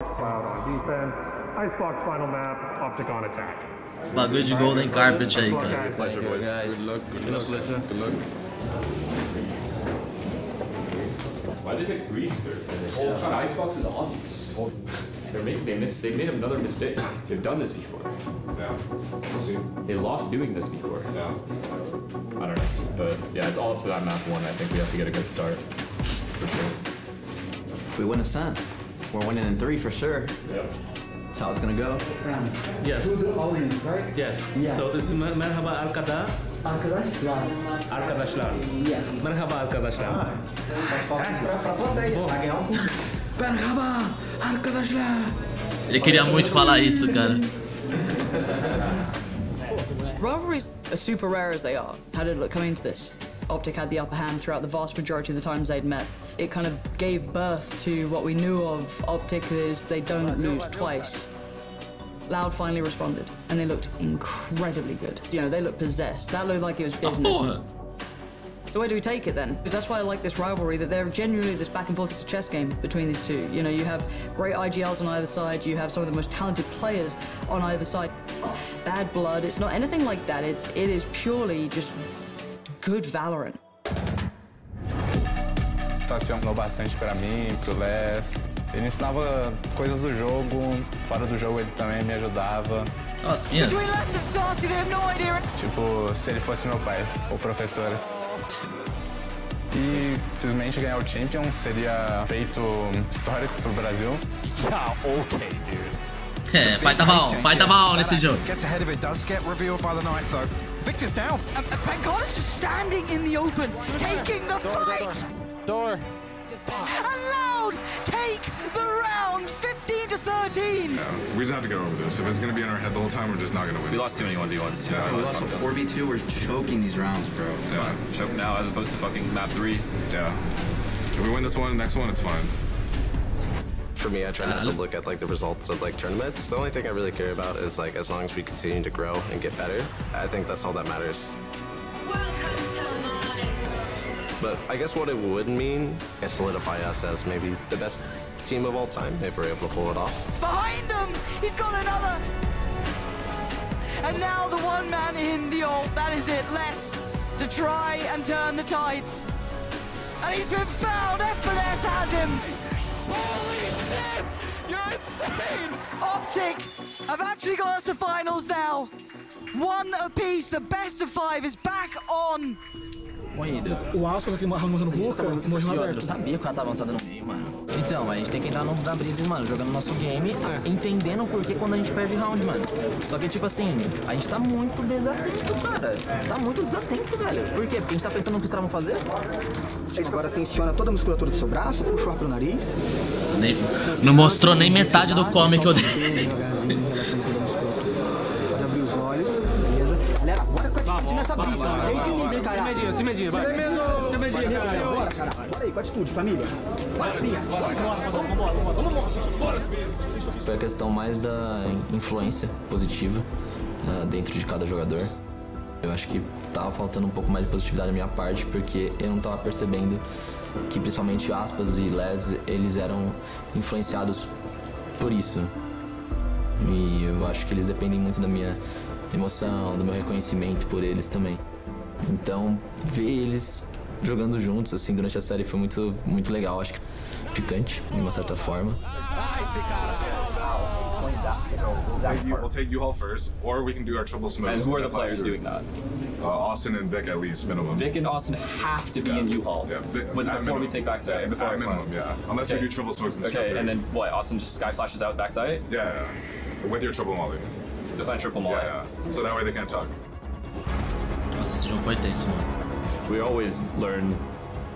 Cloud on defense, Icebox final map, Optic on attack. Esse bagulho de golden carpet aí, cara. Pleasure, boys. Good luck. Good luck, Glitcher. Good luck. Why did they pick Grease third? Icebox is obvious. They made another mistake. They've done this before. Yeah. We'll see. They lost doing this before. Yeah. I don't know. But yeah, it's all up to that map one. I think we have to get a good start. For sure. We win a Sun. We're winning in 3 for sure. Yeah. That's how it's gonna go. Yes. All in, right? Yes. Yeah. So it's merhaba arkadaşlar. Arkadaşlar. Yes. Merhaba arkadaşlar. Pra plateia, pra ganhar Merhaba arkadaşlar. Ele queria muito falar isso, cara. Rivalries, as super rare as they are, how did it look coming into this? Optic had the upper hand throughout the vast majority of the times they'd met. It kind of gave birth to what we knew of Optic is they don't lose twice. Loud finally responded, and they looked incredibly good. You know, they looked possessed. That looked like it was business. So where do we take it then? Because that's why I like this rivalry, that there genuinely is this back and forth, it's a chess game between these two. You know, you have great IGLs on either side, you have some of the most talented players on either side. Bad blood, it's not anything like that, it is purely just good Valorant. Sacy ensinou bastante pra mim, pro Les. Ele ensinava coisas do jogo, fora do jogo ele também me ajudava. Nossa, minhas. Tipo, se ele fosse meu pai, ou professor. E simplesmente ganhar o Champion seria feito histórico pro Brasil. Yeah, okay, dude. É, pai tá bom nesse jogo. Gets ahead of it, does get revealed by the knife though. Victor's down. Bengalis just standing in the open, taking the fight. Door. Allowed, take the round, 15 to 13. Yeah, we just have to get over this. If it's gonna be in our head the whole time, we're just not gonna win. We lost too many 1v1s. Yeah, we lost a 4v2. We're choking these rounds, bro. Yeah. Choke now as opposed to fucking map 3. Yeah. If we win this one, next one, it's fine. For me, I try not to look at like the results of like tournaments. The only thing I really care about is like as long as we continue to grow and get better, I think that's all that matters. But I guess what it would mean is solidify us as maybe the best team of all time if we're able to pull it off. Behind him, he's got another. And now the one man in the ult, that is it, less to try and turn the tides. And he's been found, F&S has him. Holy shit! You're insane! Optic have actually got us to finals now. 1 apiece, the best of 5 is back on. O Aspas aqui arrumando Ruka, morreu aberto. Eu sabia que o cara tava avançado no meio, mano. Então, a gente tem que entrar na brisa, mano, jogando nosso game, entendendo o porquê quando a gente perde round, mano. Só que, tipo assim, a gente tá muito desatento, cara. Tá muito desatento, velho. Por quê? Porque a gente tá pensando no que os caras vão fazer. Agora tensiona toda a musculatura do seu braço, puxa o ar pro nariz. Não mostrou nem metade do comic que eu dei. Pode abrir os olhos, beleza? Galera, bora com a atitude nessa brisa, mano. Desde o início, cara. Se medinho, vai. Bora, cara. Bora aí, com a atitude, família. Bora, espinhas. Bora. Foi a questão mais da influência positiva dentro de cada jogador. Eu acho que tava faltando um pouco mais de positividade da minha parte, porque eu não tava percebendo que principalmente Aspas e Les, eles eram influenciados por isso. E eu acho que eles dependem muito da minha emoção, do meu reconhecimento por eles também. Então, ver eles jogando juntos, assim, durante a série foi muito legal. Acho que picante, de uma certa forma. We'll take U-Haul first, or we can do our triple smoke. And who are the players doing that? Austin and Vic at least, minimum. Vic and Austin have to be in U-Haul. Yeah, before we take backside. Yeah, before at minimum, yeah. Unless we do triple smokes and Okay, and then what? Austin just sky flashes out backside? Yeah. With your triple molly. Just not triple molly. Yeah. So that way they can't tuck. Nossa, esse jogo foi tenso, mano. We always learn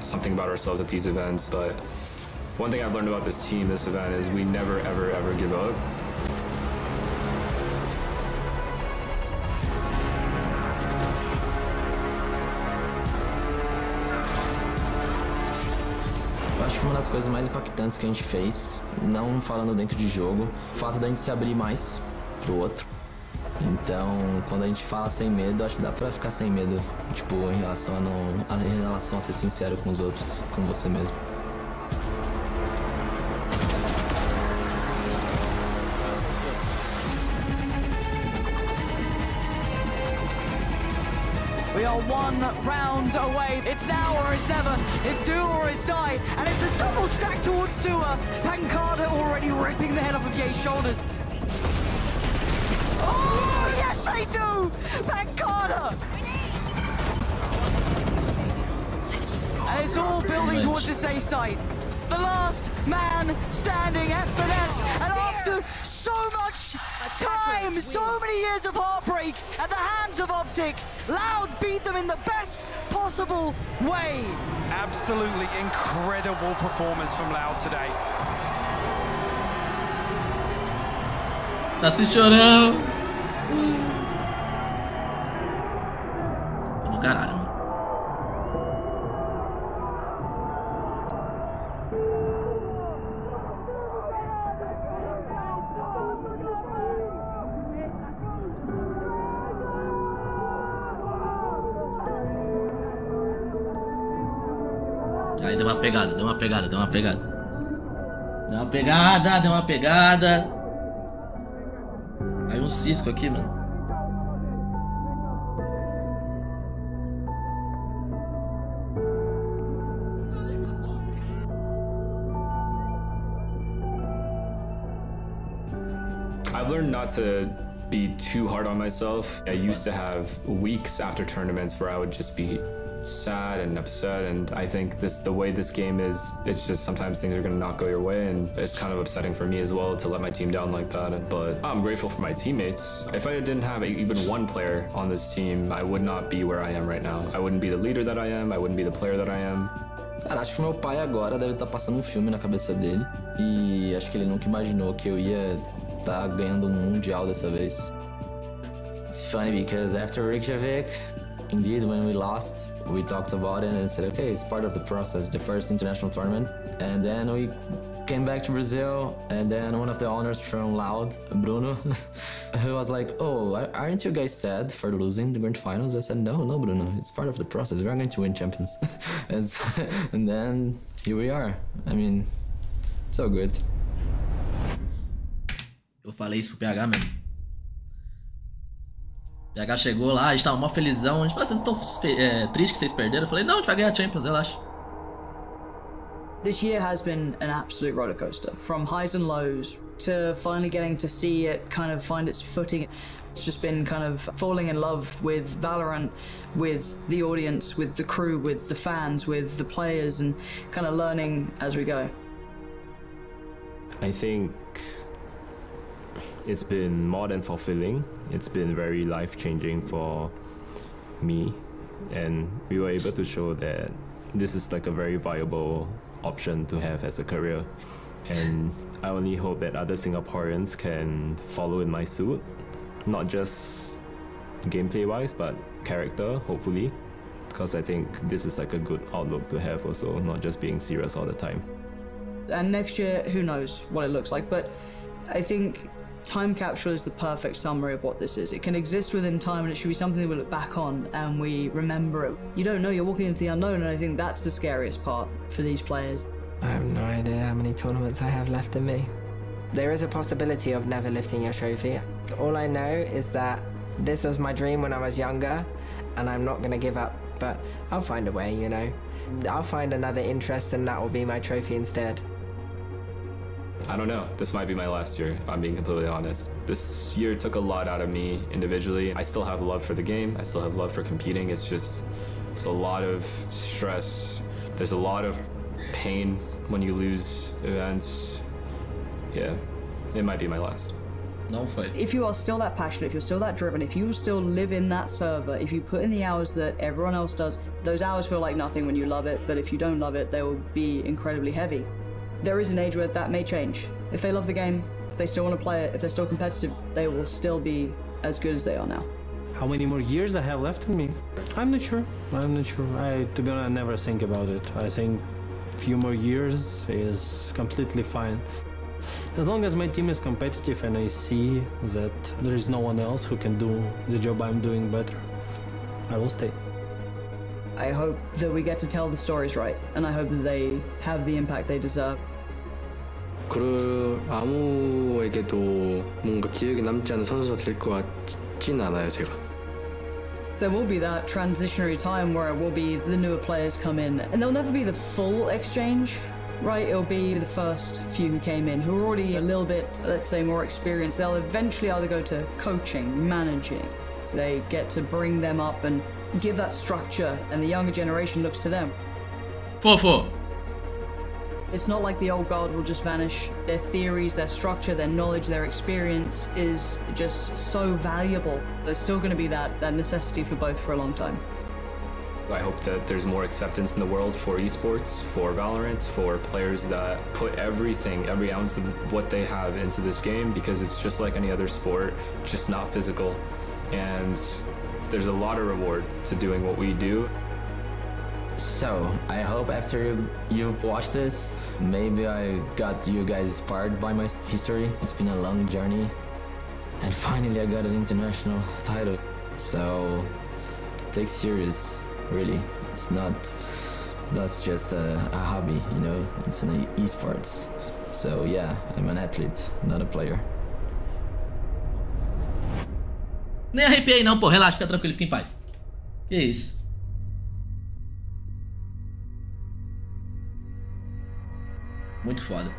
something about ourselves at these events, but one thing I've learned about this team, this event, is we never, ever, ever give up. Eu acho que uma das coisas mais impactantes que a gente fez, não falando dentro de jogo, o fato da gente se abrir mais pro outro. Então, quando a gente fala sem medo, acho que dá pra ficar sem medo, tipo, em relação a ser sincero com os outros, com você mesmo. We are one round away. It's now or it's never. It's do or it's die. And it's a double stack towards Sewer. Pancada already ripping the head off of Ye's shoulders. Oh, yes they do! Pancada! And it's all building towards this A site. The last man standing, FNS, and after so much time, so many years of heartbreak at the hands of Optic, Loud beat them in the best possible way. Absolutely incredible performance from Loud today. Sacy chorando. Do caralho, mano. Aí deu uma pegada, deu uma pegada, deu uma pegada. Deu uma pegada, deu uma pegada. Aí um cisco aqui, mano. I've learned not to be too hard on myself. I used to have weeks after tournaments where I would just be sad and upset, and I think the way this game is, it's just sometimes things are going to not go your way, and it's kind of upsetting for me as well to let my team down like that. But I'm grateful for my teammates. If I didn't have even one player on this team, I would not be where I am right now. I wouldn't be the leader that I am. I wouldn't be the player that I am. Cara, acho que meu pai agora deve estar passando um filme na cabeça dele, e acho que ele nunca imaginou que eu ia estar ganhando mundial dessa vez. It's funny because after Reykjavik, indeed, when we lost, we talked about it and said, okay, it's part of the process, the first international tournament. And then we came back to Brazil, and then one of the owners from Loud, Bruno, who was like, oh, aren't you guys sad for losing the grand finals? I said, no, Bruno, it's part of the process. We're going to win champions. And then here we are. I mean, so good. Eu falei isso pro PH mesmo. PH chegou lá, a gente tava mó felizão. A gente falou, vocês estão tristes que vocês perderam? Eu falei, não, a gente vai ganhar Champions, relaxa. This year has been an absolute roller coaster, from highs and lows to finally getting to see it kind of find its footing. It's just been kind of falling in love with Valorant, with the audience, with the crew, with the fans, with the players, and kind of learning as we go. I think it's been more than fulfilling. It's been very life-changing for me, and we were able to show that this is like a very viable option to have as a career. And I only hope that other Singaporeans can follow in my suit, not just gameplay-wise, but character, hopefully, because I think this is like a good outlook to have also, not just being serious all the time. And next year, who knows what it looks like, but I think time capsule is the perfect summary of what this is. It can exist within time, and it should be something that we look back on and we remember it. You don't know, you're walking into the unknown, and I think that's the scariest part for these players. I have no idea how many tournaments I have left in me. There is a possibility of never lifting your trophy. All I know is that this was my dream when I was younger, and I'm not gonna give up, but I'll find a way, you know. I'll find another interest, and that will be my trophy instead. I don't know. This might be my last year, if I'm being completely honest. This year took a lot out of me individually. I still have love for the game. I still have love for competing. It's a lot of stress. There's a lot of pain when you lose events. Yeah, it might be my last. No fight. If you are still that passionate, if you're still that driven, if you still live in that server, if you put in the hours that everyone else does, those hours feel like nothing when you love it, but if you don't love it, they will be incredibly heavy. There is an age where that may change. If they love the game, if they still want to play it, if they're still competitive, they will still be as good as they are now. How many more years I have left in me? I'm not sure. To be honest, I never think about it. I think a few more years is completely fine. As long as my team is competitive and I see that there is no one else who can do the job I'm doing better, I will stay. I hope that we get to tell the stories right, and I hope that they have the impact they deserve. 아무에게도 뭔가 기억에 남지 않은 선수가 될 것 같진 않아요, 제가. There will be that transitionary time where it will be the newer players come in, and there'll never be the full exchange, right? It'll be the first few who came in who are already a little bit, let's say, more experienced. They'll eventually either go to coaching, managing. They get to bring them up and give that structure, and the younger generation looks to them. Fofo. It's not like the old guard will just vanish. Their theories, their structure, their knowledge, their experience is just so valuable. There's still going to be that necessity for both for a long time. I hope that there's more acceptance in the world for esports, for Valorant, for players that put everything, every ounce of what they have into this game, because it's just like any other sport, just not physical. And there's a lot of reward to doing what we do. So, I hope after you've watched this, maybe I got you guys inspired by my history. It's been a long journey, and finally I got an international title. So, take serious, really. It's not, that's just a hobby, you know, it's an esports. So yeah, I'm an athlete, not a player. Nem arrepiei não, pô, relaxa, fica tranquilo, fica em paz. Que isso? Muito foda.